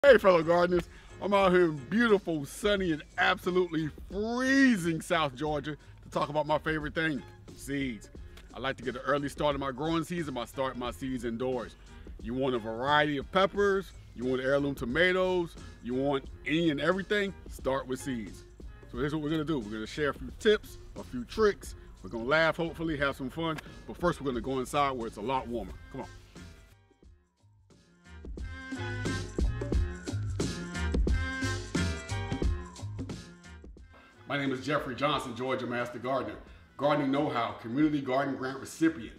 Hey fellow gardeners, I'm out here in beautiful, sunny, and absolutely freezing South Georgia to talk about my favorite thing, seeds. I like to get an early start in my growing season by starting my seeds indoors. You want a variety of peppers, you want heirloom tomatoes, you want any and everything, start with seeds. So here's what we're gonna do. We're gonna share a few tips, a few tricks. We're gonna laugh, hopefully, have some fun. But first we're gonna go inside where it's a lot warmer. Come on. My name is Geoffrey Johnson, Georgia Master Gardener, gardening know-how, community garden grant recipient,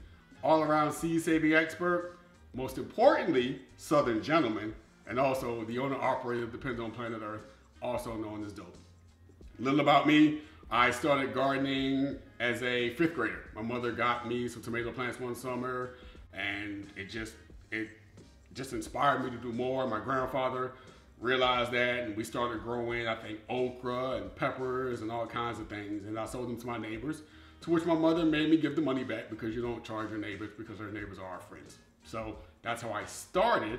all-around seed saving expert, most importantly, Southern gentleman, and also the owner-operator of Depends on Planet Earth, also known as Dope. A little about me, I started gardening as a 5th grader. My mother got me some tomato plants one summer, and it just inspired me to do more. My grandfather realized that, and we started growing, I think, okra and peppers and all kinds of things, and I sold them to my neighbors, to which my mother made me give the money back because you don't charge your neighbors because their neighbors are our friends. So that's how I started.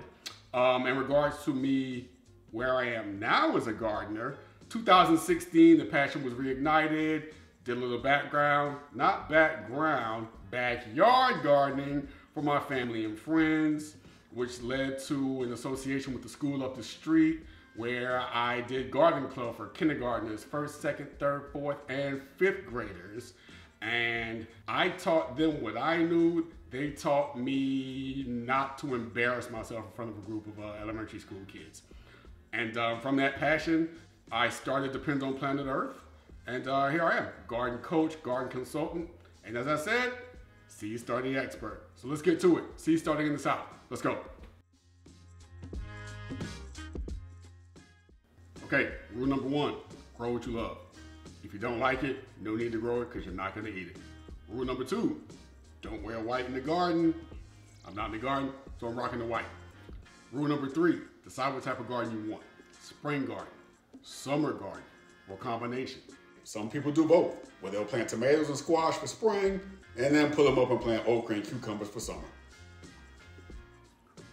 In regards to me, where I am now as a gardener, 2016, the passion was reignited, did a little backyard gardening for my family and friends, which led to an association with the school up the street where I did garden club for kindergartners, 1st, 2nd, 3rd, 4th, and 5th graders. And I taught them what I knew. They taught me not to embarrass myself in front of a group of elementary school kids. And from that passion, I started Depends on Planet Earth. And here I am, garden coach, garden consultant, and as I said, seed starting expert. So let's get to it. Seed starting in the South. Let's go. Okay, rule number 1, grow what you love. If you don't like it, no need to grow it because you're not going to eat it. Rule number 2, don't wear white in the garden. I'm not in the garden, so I'm rocking the white. Rule number 3, decide what type of garden you want. Spring garden, summer garden, or combination. Some people do both, where they'll plant tomatoes and squash for spring, and then pull them up and plant okra and cucumbers for summer.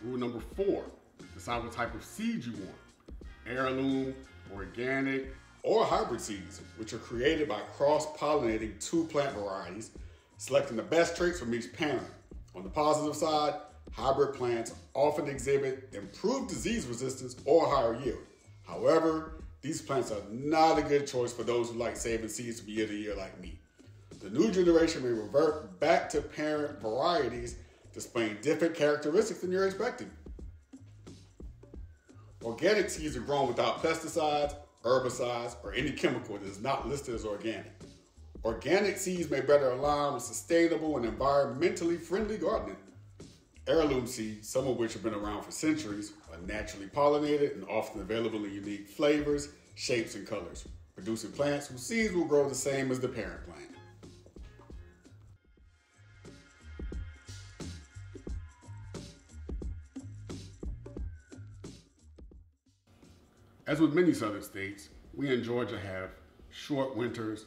Rule number 4, decide what type of seeds you want. Heirloom, organic, or hybrid seeds, which are created by cross-pollinating 2 plant varieties, selecting the best traits from each parent. On the positive side, hybrid plants often exhibit improved disease resistance or higher yield. However, these plants are not a good choice for those who like saving seeds from year to year like me. The new generation may revert back to parent varieties displaying different characteristics than you're expecting. Organic seeds are grown without pesticides, herbicides, or any chemical that is not listed as organic. Organic seeds may better align with sustainable and environmentally friendly gardening. Heirloom seeds, some of which have been around for centuries, are naturally pollinated and often available in unique flavors, shapes, and colors, producing plants whose seeds will grow the same as the parent plant. As with many southern states, we in Georgia have short winters,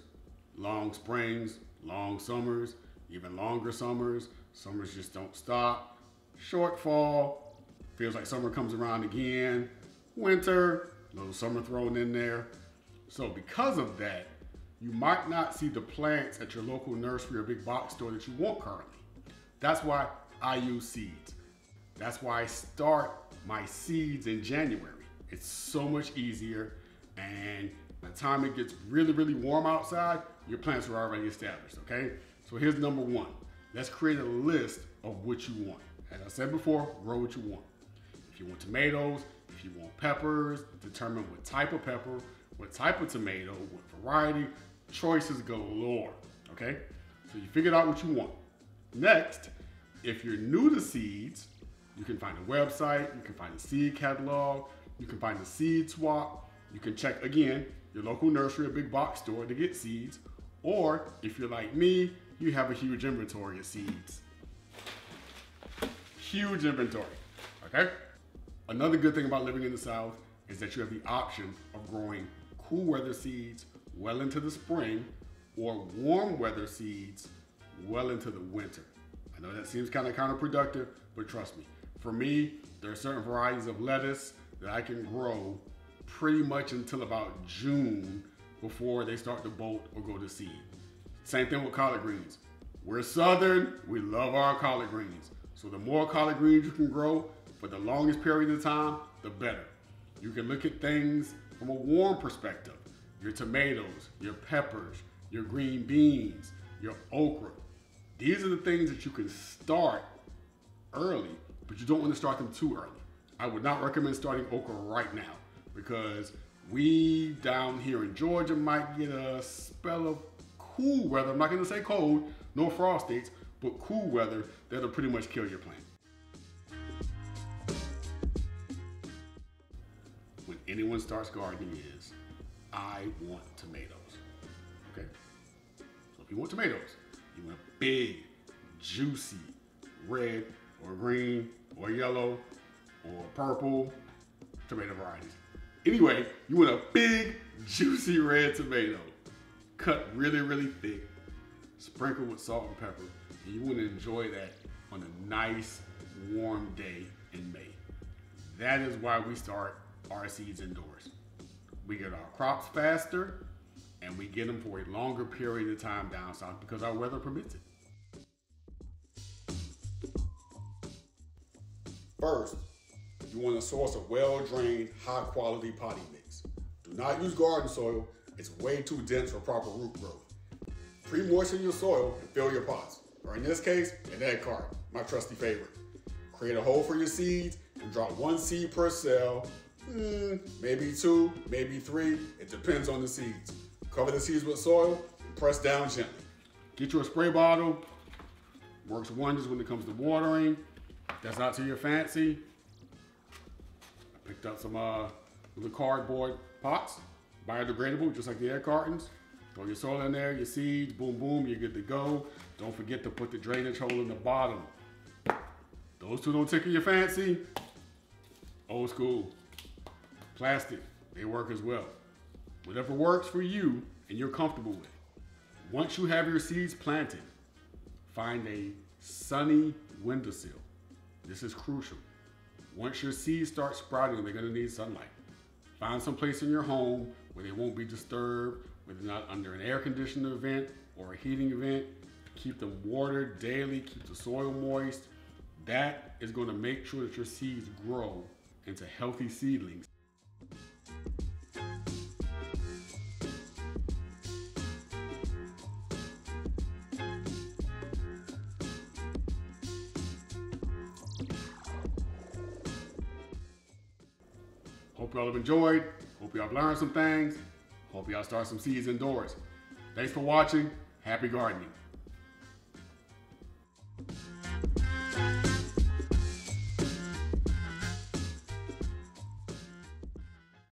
long springs, long summers, even longer summers. Summers just don't stop. Short fall, feels like summer comes around again. Winter, a little summer thrown in there. So because of that, you might not see the plants at your local nursery or big box store that you want currently. That's why I use seeds. That's why I start my seeds in January. It's so much easier, and by the time it gets really, really warm outside, your plants are already established, okay? So here's number 1. Let's create a list of what you want. As I said before, grow what you want. If you want tomatoes, if you want peppers, determine what type of pepper, what type of tomato, what variety, choices galore, okay? So you figured out what you want. Next, if you're new to seeds, you can find a website, you can find a seed catalog, you can find a seed swap, you can check, again, your local nursery or big box store to get seeds, or if you're like me, you have a huge inventory of seeds. Huge inventory, okay? Another good thing about living in the South is that you have the option of growing cool weather seeds well into the spring or warm weather seeds well into the winter. I know that seems kind of counterproductive, but trust me, for me, there are certain varieties of lettuce that I can grow pretty much until about June before they start to bolt or go to seed. Same thing with collard greens. We're Southern, we love our collard greens. So the more collard greens you can grow for the longest period of time, the better. You can look at things from a warm perspective. Your tomatoes, your peppers, your green beans, your okra. These are the things that you can start early, but you don't want to start them too early. I would not recommend starting okra right now because we down here in Georgia might get a spell of cool weather. I'm not going to say cold, no frost dates, but cool weather that'll pretty much kill your plant. When anyone starts gardening is, I want tomatoes, okay? So if you want tomatoes, you want a big, juicy, red or green or yellow or purple tomato varieties. Anyway, you want a big, juicy red tomato, cut really, really thick, sprinkled with salt and pepper, and you want to enjoy that on a nice, warm day in May. That is why we start our seeds indoors. We get our crops faster, and we get them for a longer period of time down south because our weather permits it. First, you want to source a well-drained, high-quality potting mix. Do not use garden soil. It's way too dense for proper root growth. Pre-moisten your soil and fill your pots, or in this case, an egg carton, my trusty favorite. Create a hole for your seeds and drop 1 seed per cell, maybe 2, maybe 3, it depends on the seeds. Cover the seeds with soil and press down gently. Get you a spray bottle, works wonders when it comes to watering. If that's not to your fancy, I picked up some little cardboard pots, biodegradable, just like the egg cartons. Throw your soil in there, your seeds, boom, boom, you're good to go. Don't forget to put the drainage hole in the bottom. Those two don't tickle your fancy. Old school. Plastic, they work as well. Whatever works for you and you're comfortable with. Once you have your seeds planted, find a sunny windowsill. This is crucial. Once your seeds start sprouting, they're gonna need sunlight. Find some place in your home where they won't be disturbed, where they're not under an air conditioner vent or a heating event. Keep them watered daily, keep the soil moist. That is gonna make sure that your seeds grow into healthy seedlings. Hope y'all have enjoyed. Hope y'all have learned some things. Hope y'all start some seeds indoors. Thanks for watching. Happy gardening.